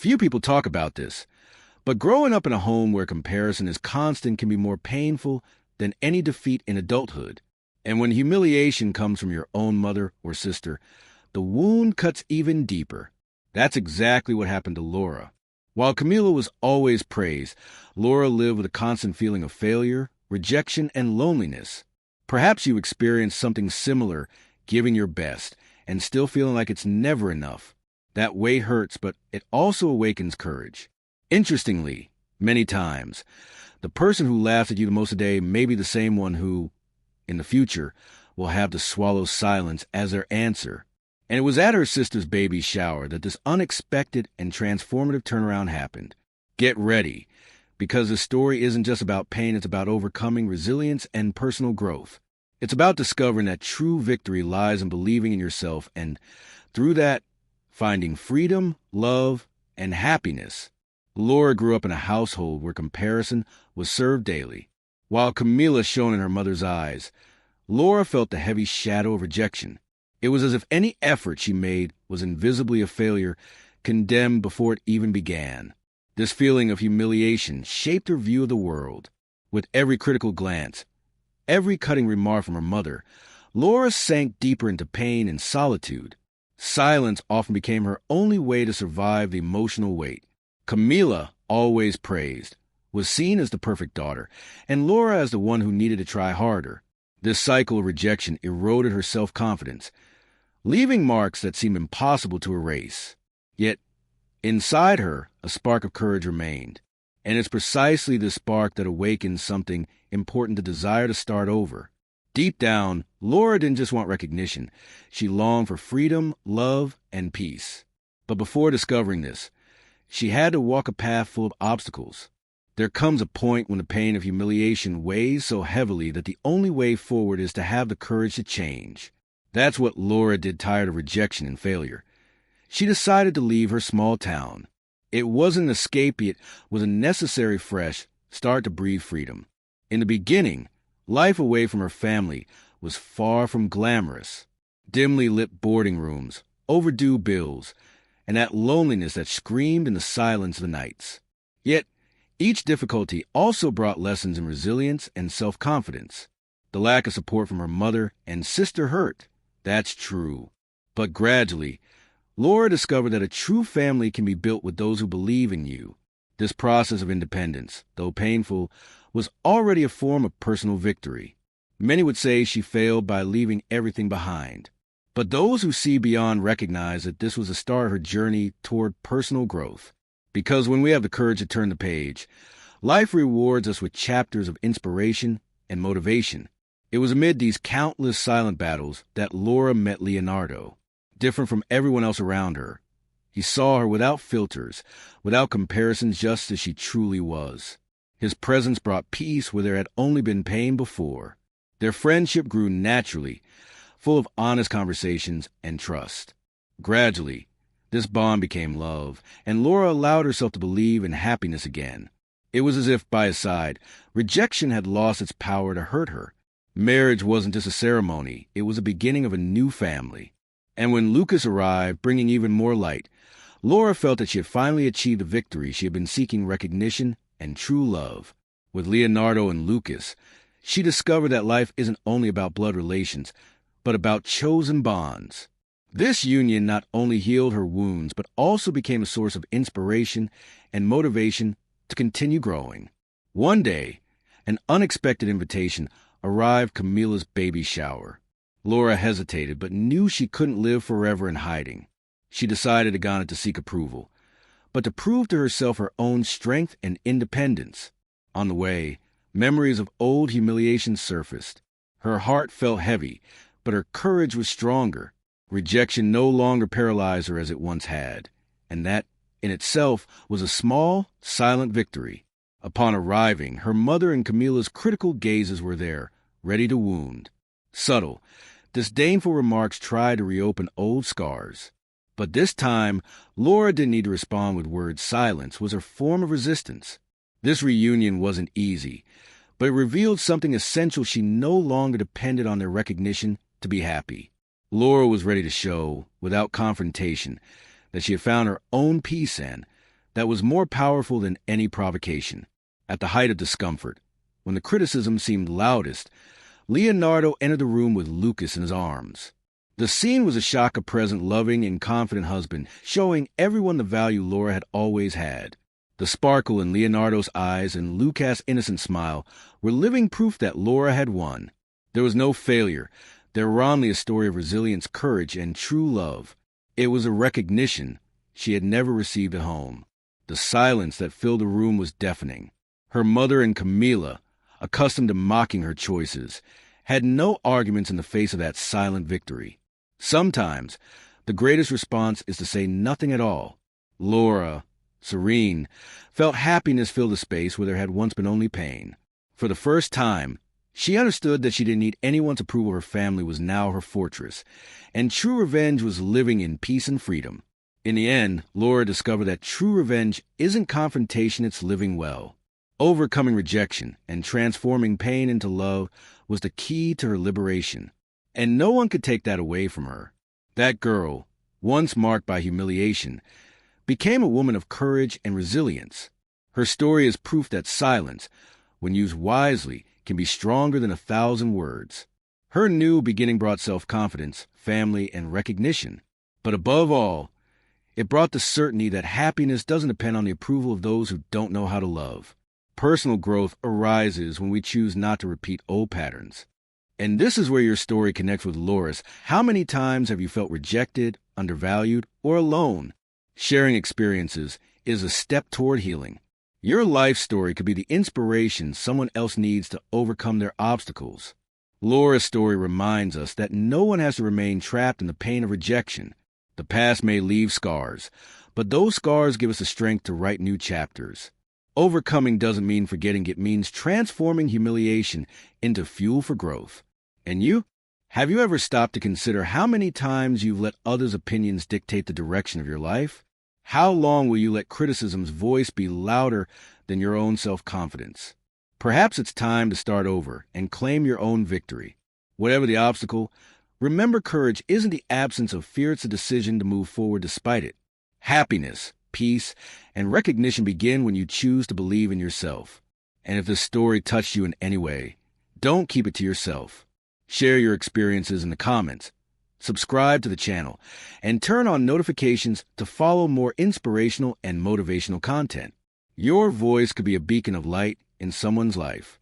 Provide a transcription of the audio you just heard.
Few people talk about this, but growing up in a home where comparison is constant can be more painful than any defeat in adulthood. And when humiliation comes from your own mother or sister, the wound cuts even deeper. That's exactly what happened to Laura. While Camila was always praised, Laura lived with a constant feeling of failure, rejection, and loneliness. Perhaps you experienced something similar, giving your best, and still feeling like it's never enough. That weight hurts, but it also awakens courage. Interestingly, many times, the person who laughs at you the most today may be the same one who, in the future, will have to swallow silence as their answer. And it was at her sister's baby shower that this unexpected and transformative turnaround happened. Get ready, because the story isn't just about pain, it's about overcoming resilience and personal growth. It's about discovering that true victory lies in believing in yourself and, through that, finding freedom, love, and happiness. Laura grew up in a household where comparison was served daily. While Camila shone in her mother's eyes, Laura felt the heavy shadow of rejection. It was as if any effort she made was invisibly a failure, condemned before it even began. This feeling of humiliation shaped her view of the world. With every critical glance, every cutting remark from her mother, Laura sank deeper into pain and solitude. Silence often became her only way to survive the emotional weight. Camila, always praised, was seen as the perfect daughter, and Laura as the one who needed to try harder. This cycle of rejection eroded her self-confidence, leaving marks that seemed impossible to erase. Yet, inside her, a spark of courage remained, and it's precisely this spark that awakens something important, the desire to start over. Deep down, Laura didn't just want recognition. She longed for freedom, love, and peace. But before discovering this, she had to walk a path full of obstacles. There comes a point when the pain of humiliation weighs so heavily that the only way forward is to have the courage to change. That's what Laura did, tired of rejection and failure. She decided to leave her small town. It wasn't an escape, it was a necessary fresh start to breathe freedom. In the beginning, life away from her family was far from glamorous. Dimly lit boarding rooms, overdue bills, and that loneliness that screamed in the silence of the nights. Yet, each difficulty also brought lessons in resilience and self-confidence. The lack of support from her mother and sister hurt. That's true. But gradually, Laura discovered that a true family can be built with those who believe in you. This process of independence, though painful, was already a form of personal victory. Many would say she failed by leaving everything behind. But those who see beyond recognize that this was the start of her journey toward personal growth. Because when we have the courage to turn the page, life rewards us with chapters of inspiration and motivation. It was amid these countless silent battles that Laura met Leonardo. Different from everyone else around her, he saw her without filters, without comparisons, just as she truly was. His presence brought peace where there had only been pain before. Their friendship grew naturally, full of honest conversations and trust. Gradually, this bond became love, and Laura allowed herself to believe in happiness again. It was as if, by his side, rejection had lost its power to hurt her. Marriage wasn't just a ceremony, it was the beginning of a new family. And when Lucas arrived, bringing even more light, Laura felt that she had finally achieved the victory she had been seeking: recognition and true love. With Leonardo and Lucas, she discovered that life isn't only about blood relations, but about chosen bonds. This union not only healed her wounds, but also became a source of inspiration and motivation to continue growing. One day, an unexpected invitation arrived: Camila's baby shower. Laura hesitated, but knew she couldn't live forever in hiding. She decided to go on it to seek approval, but to prove to herself her own strength and independence. On the way, memories of old humiliation surfaced. Her heart felt heavy, but her courage was stronger. Rejection no longer paralyzed her as it once had, and that, in itself, was a small, silent victory. Upon arriving, her mother and Camila's critical gazes were there, ready to wound. Subtle, disdainful remarks tried to reopen old scars. But this time, Laura didn't need to respond with words. Silence was her form of resistance. This reunion wasn't easy, but it revealed something essential: she no longer depended on their recognition to be happy. Laura was ready to show, without confrontation, that she had found her own peace and, that was more powerful than any provocation. At the height of discomfort, when the criticism seemed loudest, Leonardo entered the room with Lucas in his arms. The scene was a shock of present loving and confident husband, showing everyone the value Laura had always had. The sparkle in Leonardo's eyes and Lucas' innocent smile were living proof that Laura had won. There was no failure. There were only a story of resilience, courage, and true love. It was a recognition she had never received at home. The silence that filled the room was deafening. Her mother and Camila, accustomed to mocking her choices, had no arguments in the face of that silent victory. Sometimes, the greatest response is to say nothing at all. Laura, serene, felt happiness fill the space where there had once been only pain. For the first time, she understood that she didn't need anyone's approval. Her family was now her fortress, and true revenge was living in peace and freedom. In the end, Laura discovered that true revenge isn't confrontation, it's living well. Overcoming rejection and transforming pain into love was the key to her liberation, and no one could take that away from her. That girl, once marked by humiliation, became a woman of courage and resilience. Her story is proof that silence, when used wisely, can be stronger than 1,000 words. Her new beginning brought self-confidence, family, and recognition. But above all, it brought the certainty that happiness doesn't depend on the approval of those who don't know how to love. Personal growth arises when we choose not to repeat old patterns. And this is where your story connects with Laura's. How many times have you felt rejected, undervalued, or alone? Sharing experiences is a step toward healing. Your life story could be the inspiration someone else needs to overcome their obstacles. Laura's story reminds us that no one has to remain trapped in the pain of rejection. The past may leave scars, but those scars give us the strength to write new chapters. Overcoming doesn't mean forgetting. It means transforming humiliation into fuel for growth. And you? Have you ever stopped to consider how many times you've let others' opinions dictate the direction of your life? How long will you let criticism's voice be louder than your own self-confidence? Perhaps it's time to start over and claim your own victory. Whatever the obstacle, remember courage isn't the absence of fear, it's a decision to move forward despite it. Happiness, peace, and recognition begin when you choose to believe in yourself. And if this story touched you in any way, don't keep it to yourself. Share your experiences in the comments. Subscribe to the channel, and turn on notifications to follow more inspirational and motivational content. Your voice could be a beacon of light in someone's life.